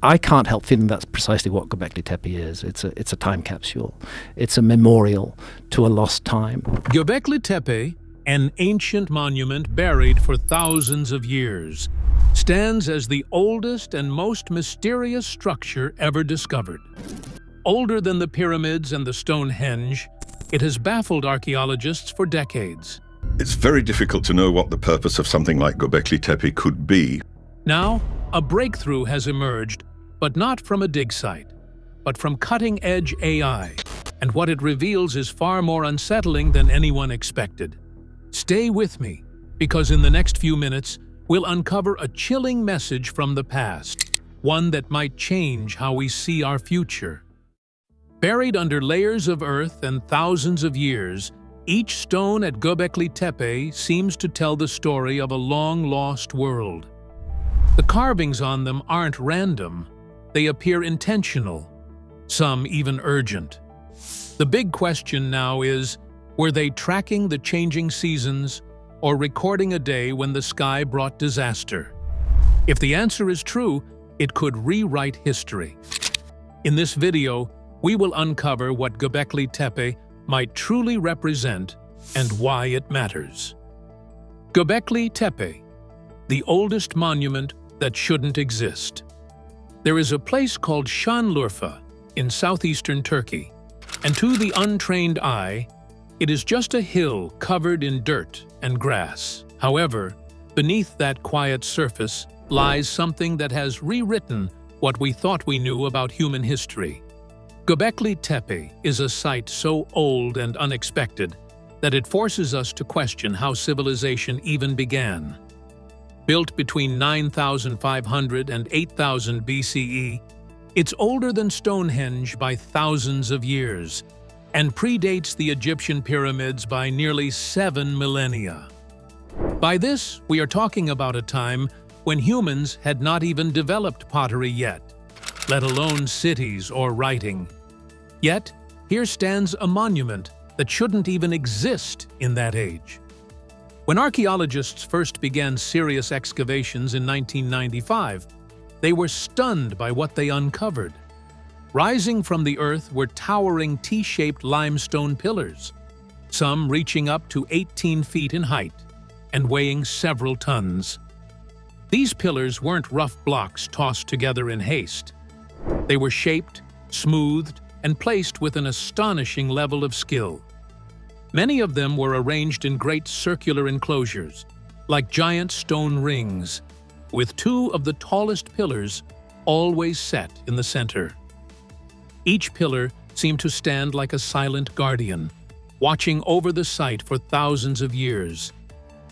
I can't help feeling that's precisely what Göbekli Tepe is. It's a time capsule. It's a memorial to a lost time. Göbekli Tepe, an ancient monument buried for thousands of years, stands as the oldest and most mysterious structure ever discovered. Older than the pyramids and the Stonehenge, it has baffled archaeologists for decades. It's very difficult to know what the purpose of something like Göbekli Tepe could be. Now, a breakthrough has emerged, but not from a dig site, but from cutting-edge AI, and what it reveals is far more unsettling than anyone expected. Stay with me, because in the next few minutes, we'll uncover a chilling message from the past, one that might change how we see our future. Buried under layers of earth and thousands of years, each stone at Göbekli Tepe seems to tell the story of a long-lost world. The carvings on them aren't random, they appear intentional, some even urgent. The big question now is, were they tracking the changing seasons or recording a day when the sky brought disaster? If the answer is true, it could rewrite history. In this video, we will uncover what Göbekli Tepe might truly represent and why it matters. Göbekli Tepe, the oldest monument that shouldn't exist. There is a place called Şanlıurfa in southeastern Turkey, and to the untrained eye, it is just a hill covered in dirt and grass. However, beneath that quiet surface lies something that has rewritten what we thought we knew about human history. Göbekli Tepe is a site so old and unexpected that it forces us to question how civilization even began. Built between 9,500 and 8,000 BCE, it's older than Stonehenge by thousands of years and predates the Egyptian pyramids by nearly 7 millennia. By this, we are talking about a time when humans had not even developed pottery yet, let alone cities or writing. Yet, here stands a monument that shouldn't even exist in that age. When archaeologists first began serious excavations in 1995, they were stunned by what they uncovered. Rising from the earth were towering T-shaped limestone pillars, some reaching up to 18 feet in height and weighing several tons. These pillars weren't rough blocks tossed together in haste. They were shaped, smoothed, and placed with an astonishing level of skill. Many of them were arranged in great circular enclosures, like giant stone rings, with two of the tallest pillars always set in the center. Each pillar seemed to stand like a silent guardian, watching over the site for thousands of years.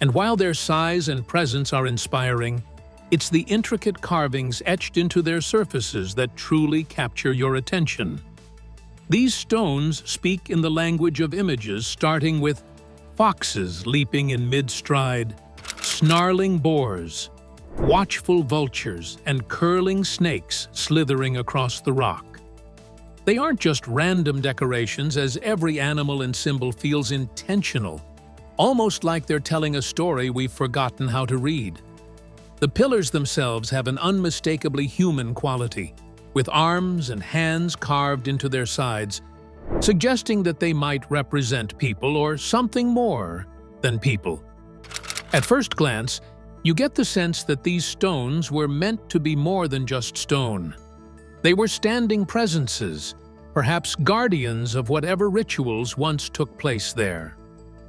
And while their size and presence are inspiring, it's the intricate carvings etched into their surfaces that truly capture your attention. These stones speak in the language of images, starting with foxes leaping in mid-stride, snarling boars, watchful vultures, and curling snakes slithering across the rock. They aren't just random decorations, as every animal and symbol feels intentional, almost like they're telling a story we've forgotten how to read. The pillars themselves have an unmistakably human quality, with arms and hands carved into their sides, suggesting that they might represent people or something more than people. At first glance, you get the sense that these stones were meant to be more than just stone. They were standing presences, perhaps guardians of whatever rituals once took place there.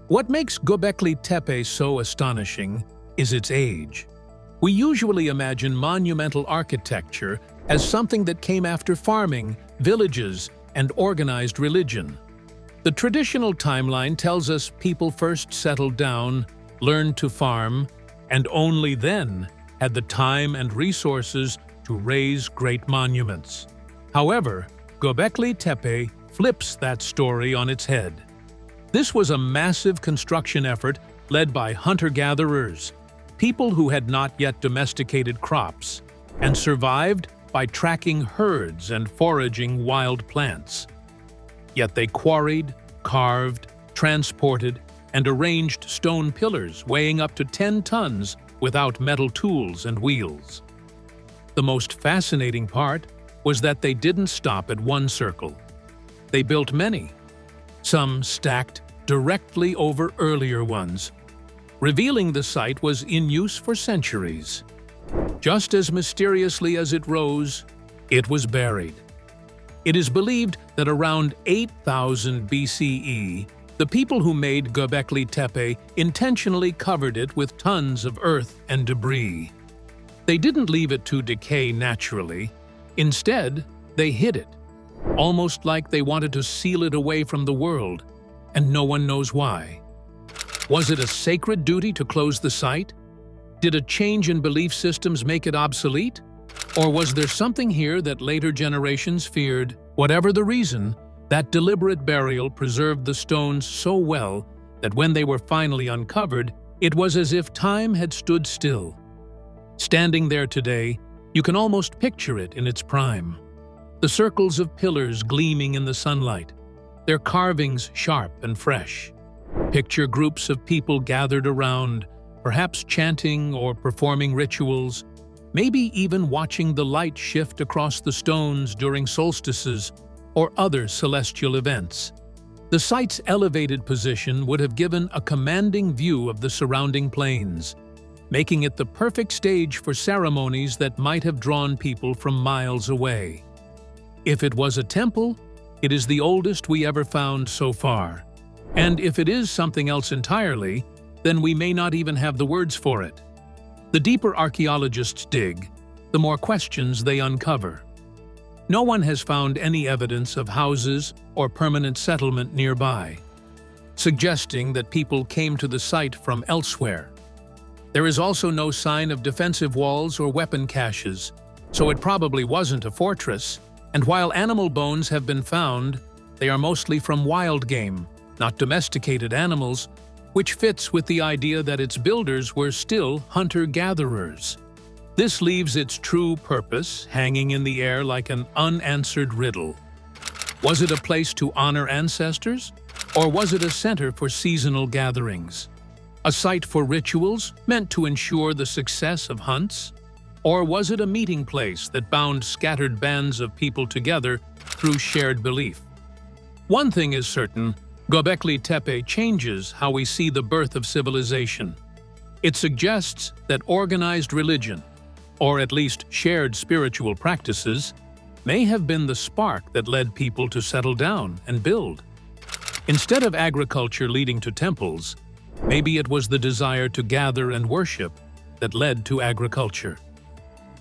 What makes Göbekli Tepe so astonishing is its age. We usually imagine monumental architecture as something that came after farming, villages, and organized religion. The traditional timeline tells us people first settled down, learned to farm, and only then had the time and resources to raise great monuments. However, Göbekli Tepe flips that story on its head. This was a massive construction effort led by hunter-gatherers, people who had not yet domesticated crops, and survived by tracking herds and foraging wild plants. Yet they quarried, carved, transported, and arranged stone pillars weighing up to 10 tons without metal tools and wheels. The most fascinating part was that they didn't stop at one circle. They built many, some stacked directly over earlier ones, revealing the site was in use for centuries. Just as mysteriously as it rose, it was buried. It is believed that around 8000 BCE, the people who made Göbekli Tepe intentionally covered it with tons of earth and debris. They didn't leave it to decay naturally. Instead, they hid it, almost like they wanted to seal it away from the world, and no one knows why. Was it a sacred duty to close the site? Did a change in belief systems make it obsolete? Or was there something here that later generations feared? Whatever the reason, that deliberate burial preserved the stones so well that when they were finally uncovered, it was as if time had stood still. Standing there today, you can almost picture it in its prime. The circles of pillars gleaming in the sunlight, their carvings sharp and fresh. Picture groups of people gathered around, perhaps chanting or performing rituals, maybe even watching the light shift across the stones during solstices or other celestial events. The site's elevated position would have given a commanding view of the surrounding plains, making it the perfect stage for ceremonies that might have drawn people from miles away. If it was a temple, it is the oldest we ever found so far. And if it is something else entirely, then we may not even have the words for it. The deeper archaeologists dig, the more questions they uncover. No one has found any evidence of houses or permanent settlement nearby, suggesting that people came to the site from elsewhere. There is also no sign of defensive walls or weapon caches, so it probably wasn't a fortress. And while animal bones have been found, they are mostly from wild game, not domesticated animals, which fits with the idea that its builders were still hunter-gatherers. This leaves its true purpose hanging in the air like an unanswered riddle. Was it a place to honor ancestors, or was it a center for seasonal gatherings? A site for rituals meant to ensure the success of hunts? Or was it a meeting place that bound scattered bands of people together through shared belief? One thing is certain, Göbekli Tepe changes how we see the birth of civilization. It suggests that organized religion, or at least shared spiritual practices, may have been the spark that led people to settle down and build. Instead of agriculture leading to temples, maybe it was the desire to gather and worship that led to agriculture.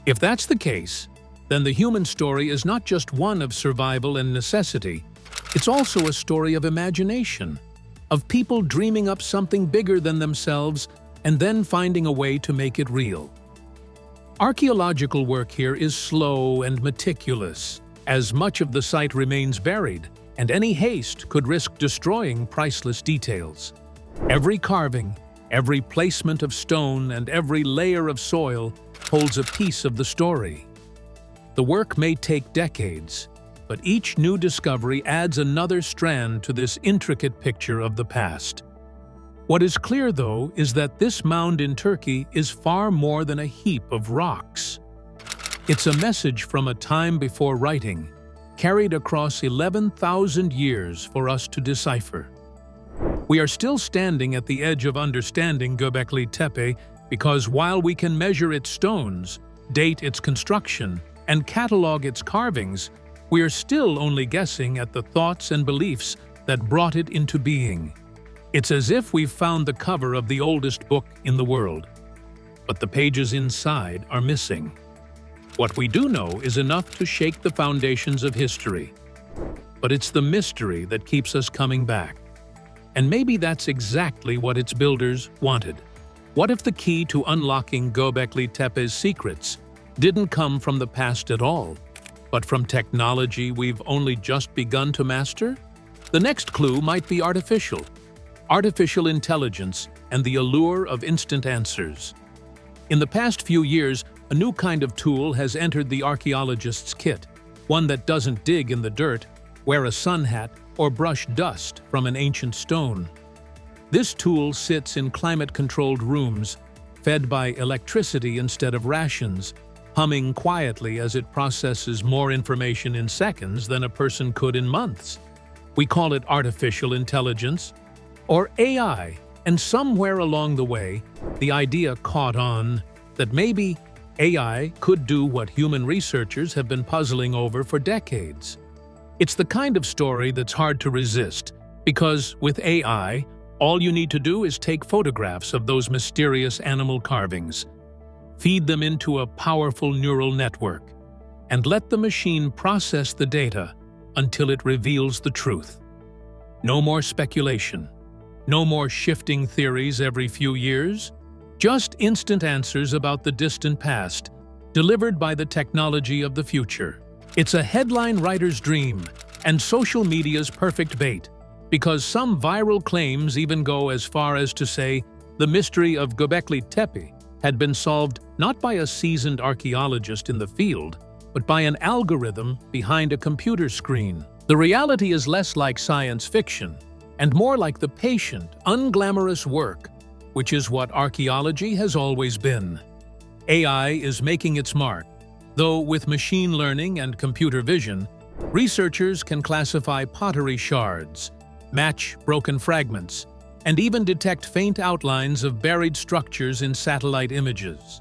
If that's the case, then the human story is not just one of survival and necessity, it's also a story of imagination, of people dreaming up something bigger than themselves and then finding a way to make it real. Archaeological work here is slow and meticulous, as much of the site remains buried, and any haste could risk destroying priceless details. Every carving, every placement of stone, and every layer of soil holds a piece of the story. The work may take decades, but each new discovery adds another strand to this intricate picture of the past. What is clear, though, is that this mound in Turkey is far more than a heap of rocks. It's a message from a time before writing, carried across 11,000 years for us to decipher. We are still standing at the edge of understanding Göbekli Tepe because while we can measure its stones, date its construction, and catalog its carvings, we are still only guessing at the thoughts and beliefs that brought it into being. It's as if we've found the cover of the oldest book in the world, but the pages inside are missing. What we do know is enough to shake the foundations of history, but it's the mystery that keeps us coming back. And maybe that's exactly what its builders wanted. What if the key to unlocking Göbekli Tepe's secrets didn't come from the past at all, but from technology we've only just begun to master? The next clue might be artificial intelligence and the allure of instant answers. In the past few years, a new kind of tool has entered the archaeologist's kit, one that doesn't dig in the dirt, wear a sun hat, or brush dust from an ancient stone. This tool sits in climate-controlled rooms, fed by electricity instead of rations, humming quietly as it processes more information in seconds than a person could in months. We call it artificial intelligence, or AI, and somewhere along the way, the idea caught on that maybe AI could do what human researchers have been puzzling over for decades. It's the kind of story that's hard to resist, because with AI, all you need to do is take photographs of those mysterious animal carvings, feed them into a powerful neural network, and let the machine process the data until it reveals the truth. No more speculation, no more shifting theories every few years, just instant answers about the distant past, delivered by the technology of the future. It's a headline writer's dream and social media's perfect bait, because some viral claims even go as far as to say the mystery of Göbekli Tepe had been solved not by a seasoned archaeologist in the field, but by an algorithm behind a computer screen. The reality is less like science fiction and more like the patient, unglamorous work, which is what archaeology has always been. AI is making its mark, though with machine learning and computer vision, researchers can classify pottery shards, match broken fragments, and even detect faint outlines of buried structures in satellite images.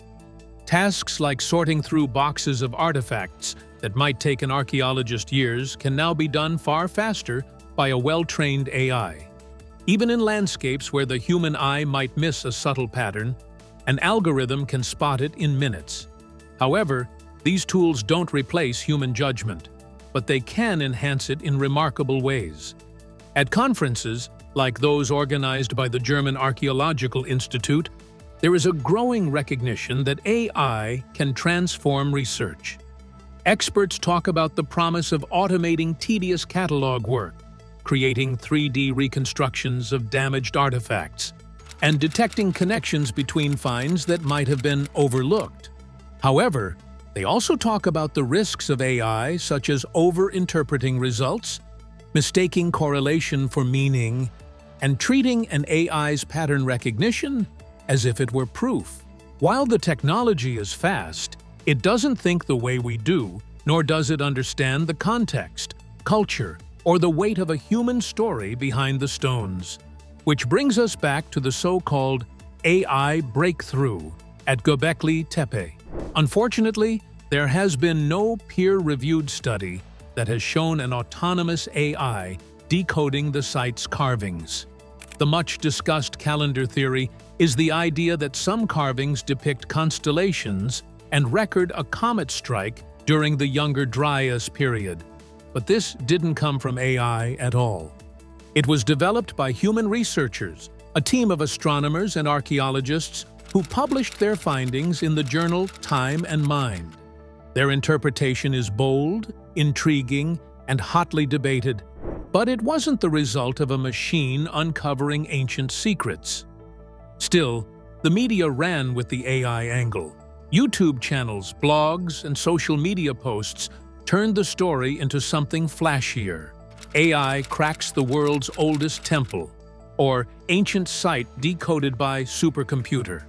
Tasks like sorting through boxes of artifacts that might take an archaeologist years can now be done far faster by a well-trained AI. Even in landscapes where the human eye might miss a subtle pattern, an algorithm can spot it in minutes. However, these tools don't replace human judgment, but they can enhance it in remarkable ways. At conferences, like those organized by the German Archaeological Institute, there is a growing recognition that AI can transform research. Experts talk about the promise of automating tedious catalog work, creating 3D reconstructions of damaged artifacts, and detecting connections between finds that might have been overlooked. However, they also talk about the risks of AI, such as over-interpreting results, mistaking correlation for meaning, and treating an AI's pattern recognition as if it were proof. While the technology is fast, it doesn't think the way we do, nor does it understand the context, culture, or the weight of a human story behind the stones. Which brings us back to the so-called AI breakthrough at Göbekli Tepe. Unfortunately, there has been no peer-reviewed study that has shown an autonomous AI decoding the site's carvings. The much-discussed calendar theory is the idea that some carvings depict constellations and record a comet strike during the Younger Dryas period. But this didn't come from AI at all. It was developed by human researchers, a team of astronomers and archaeologists who published their findings in the journal Time and Mind. Their interpretation is bold, intriguing, and hotly debated, but it wasn't the result of a machine uncovering ancient secrets. Still, the media ran with the AI angle. YouTube channels, blogs, and social media posts turned the story into something flashier. AI cracks the world's oldest temple, or ancient site decoded by supercomputer.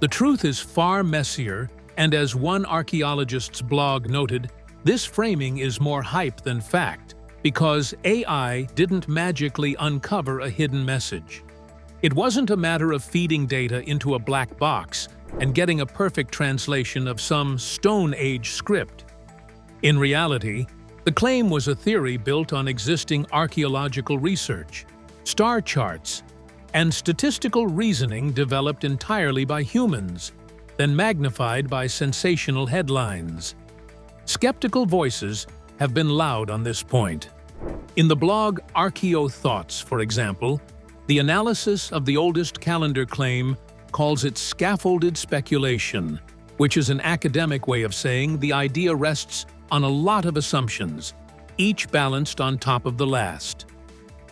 The truth is far messier, and as one archaeologist's blog noted, this framing is more hype than fact, because AI didn't magically uncover a hidden message. It wasn't a matter of feeding data into a black box and getting a perfect translation of some Stone Age script. In reality, the claim was a theory built on existing archaeological research, star charts, and statistical reasoning developed entirely by humans, then magnified by sensational headlines. Skeptical voices have been loud on this point. In the blog Archaeo Thoughts, for example, the analysis of the oldest calendar claim calls it scaffolded speculation, which is an academic way of saying the idea rests on a lot of assumptions, each balanced on top of the last.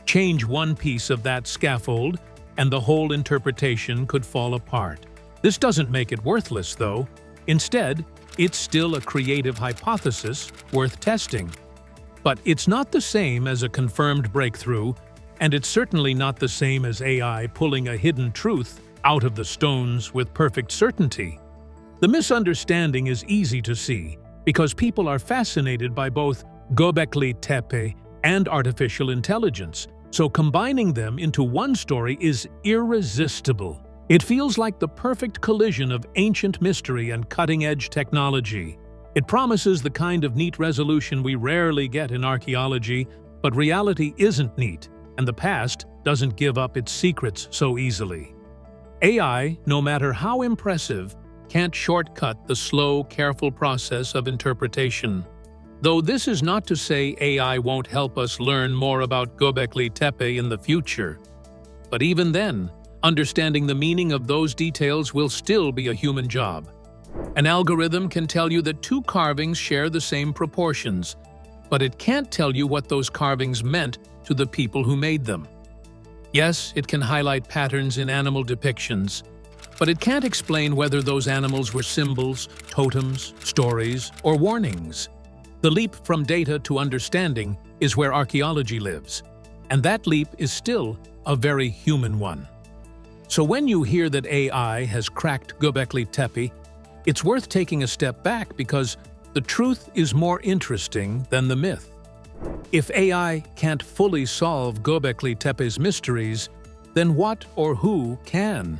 Change one piece of that scaffold, and the whole interpretation could fall apart. This doesn't make it worthless, though. Instead, it's still a creative hypothesis worth testing. But it's not the same as a confirmed breakthrough, and it's certainly not the same as AI pulling a hidden truth out of the stones with perfect certainty. The misunderstanding is easy to see because people are fascinated by both Göbekli Tepe and artificial intelligence, so combining them into one story is irresistible. It feels like the perfect collision of ancient mystery and cutting-edge technology. It promises the kind of neat resolution we rarely get in archaeology, but reality isn't neat, and the past doesn't give up its secrets so easily. AI, no matter how impressive, can't shortcut the slow, careful process of interpretation. Though this is not to say AI won't help us learn more about Göbekli Tepe in the future. But even then, understanding the meaning of those details will still be a human job. An algorithm can tell you that two carvings share the same proportions, but it can't tell you what those carvings meant to the people who made them. Yes, it can highlight patterns in animal depictions, but it can't explain whether those animals were symbols, totems, stories, or warnings. The leap from data to understanding is where archaeology lives, and that leap is still a very human one. So when you hear that AI has cracked Göbekli Tepe, it's worth taking a step back because the truth is more interesting than the myth. If AI can't fully solve Göbekli Tepe's mysteries, then what or who can?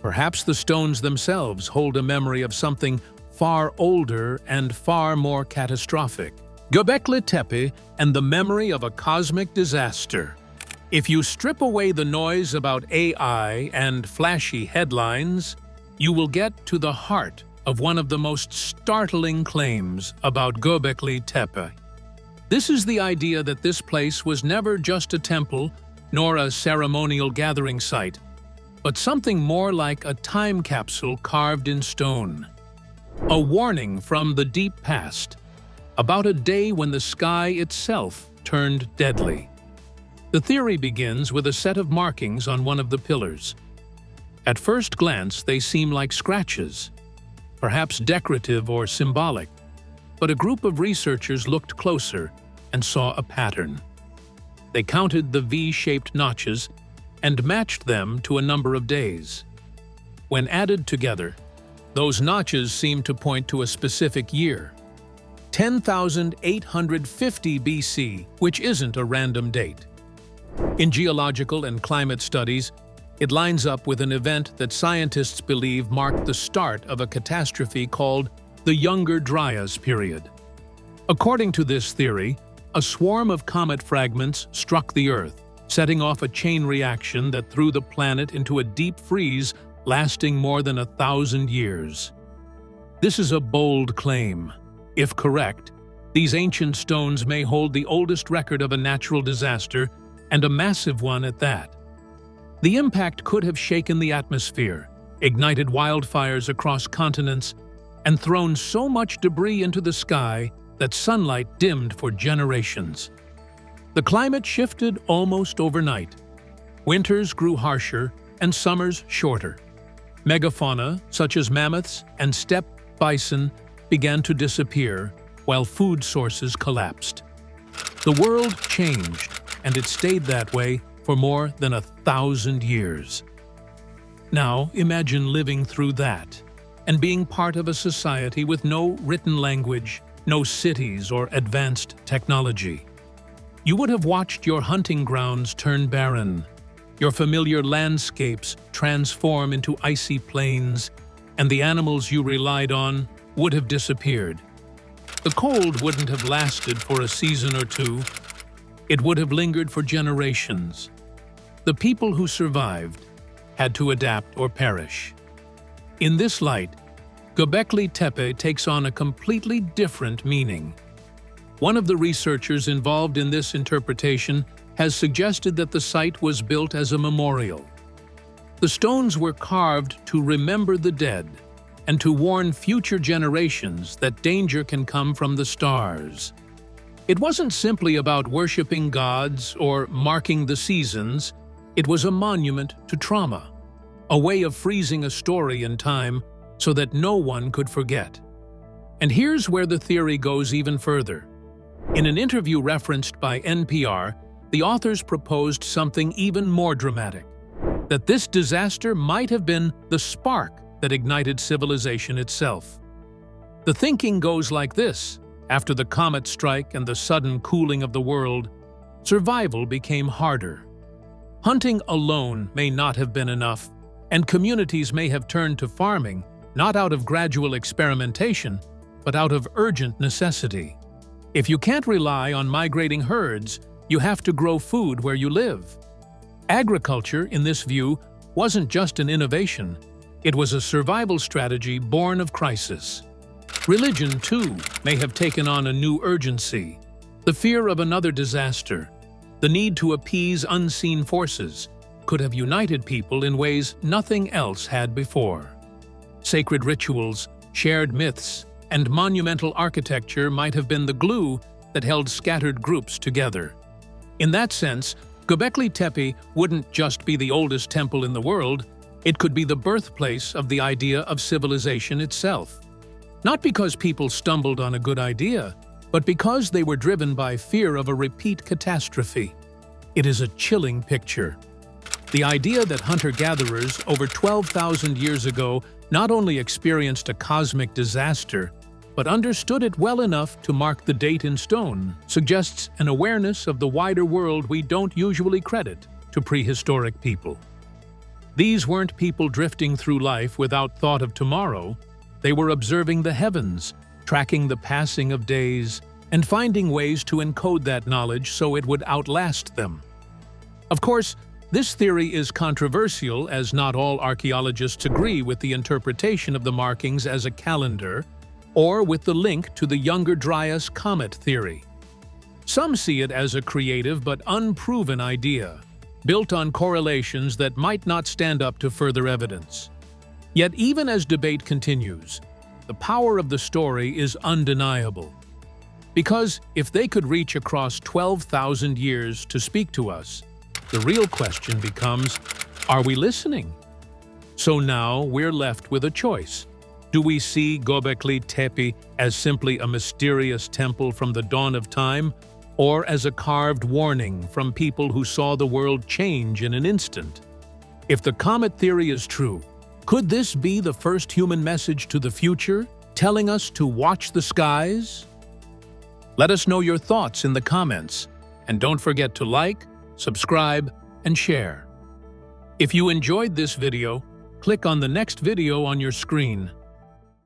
Perhaps the stones themselves hold a memory of something far older and far more catastrophic. Göbekli Tepe and the memory of a cosmic disaster. If you strip away the noise about AI and flashy headlines, you will get to the heart of one of the most startling claims about Göbekli Tepe. This is the idea that this place was never just a temple nor a ceremonial gathering site, but something more like a time capsule carved in stone. A warning from the deep past, about a day when the sky itself turned deadly. The theory begins with a set of markings on one of the pillars. At first glance, they seem like scratches, perhaps decorative or symbolic, but a group of researchers looked closer and saw a pattern. They counted the V-shaped notches and matched them to a number of days. When added together, those notches seem to point to a specific year, 10,850 BC, which isn't a random date. In geological and climate studies, it lines up with an event that scientists believe marked the start of a catastrophe called the Younger Dryas period. According to this theory, a swarm of comet fragments struck the Earth, setting off a chain reaction that threw the planet into a deep freeze lasting more than 1,000 years. This is a bold claim. If correct, these ancient stones may hold the oldest record of a natural disaster, and a massive one at that. The impact could have shaken the atmosphere, ignited wildfires across continents, and thrown so much debris into the sky that sunlight dimmed for generations. The climate shifted almost overnight. Winters grew harsher and summers shorter. Megafauna, such as mammoths and steppe bison, began to disappear, while food sources collapsed. The world changed, and it stayed that way for more than 1,000 years. Now, imagine living through that, and being part of a society with no written language, no cities or advanced technology. You would have watched your hunting grounds turn barren, your familiar landscapes transform into icy plains, and the animals you relied on would have disappeared. The cold wouldn't have lasted for a season or two. It would have lingered for generations. The people who survived had to adapt or perish. In this light, Göbekli Tepe takes on a completely different meaning. One of the researchers involved in this interpretation has suggested that the site was built as a memorial. The stones were carved to remember the dead and to warn future generations that danger can come from the stars. It wasn't simply about worshiping gods or marking the seasons. It was a monument to trauma, a way of freezing a story in time so that no one could forget. And here's where the theory goes even further. In an interview referenced by NPR, the authors proposed something even more dramatic, that this disaster might have been the spark that ignited civilization itself. The thinking goes like this: after the comet strike and the sudden cooling of the world, survival became harder. Hunting alone may not have been enough, and communities may have turned to farming, not out of gradual experimentation, but out of urgent necessity. If you can't rely on migrating herds, you have to grow food where you live. Agriculture, in this view, wasn't just an innovation. It was a survival strategy born of crisis. Religion, too, may have taken on a new urgency. The fear of another disaster, the need to appease unseen forces, could have united people in ways nothing else had before. Sacred rituals, shared myths, and monumental architecture might have been the glue that held scattered groups together. In that sense, Göbekli Tepe wouldn't just be the oldest temple in the world, it could be the birthplace of the idea of civilization itself. Not because people stumbled on a good idea, but because they were driven by fear of a repeat catastrophe. It is a chilling picture. The idea that hunter-gatherers over 12,000 years ago not only experienced a cosmic disaster, but understood it well enough to mark the date in stone, suggests an awareness of the wider world we don't usually credit to prehistoric people. These weren't people drifting through life without thought of tomorrow. They were observing the heavens, tracking the passing of days, and finding ways to encode that knowledge so it would outlast them. Of course, this theory is controversial, as not all archaeologists agree with the interpretation of the markings as a calendar or with the link to the Younger Dryas comet theory. Some see it as a creative but unproven idea, built on correlations that might not stand up to further evidence. Yet even as debate continues, the power of the story is undeniable. Because if they could reach across 12,000 years to speak to us, the real question becomes, are we listening? So now we're left with a choice. Do we see Göbekli Tepe as simply a mysterious temple from the dawn of time, or as a carved warning from people who saw the world change in an instant? If the comet theory is true, could this be the first human message to the future, telling us to watch the skies? Let us know your thoughts in the comments, and don't forget to like, subscribe, and share. If you enjoyed this video, click on the next video on your screen.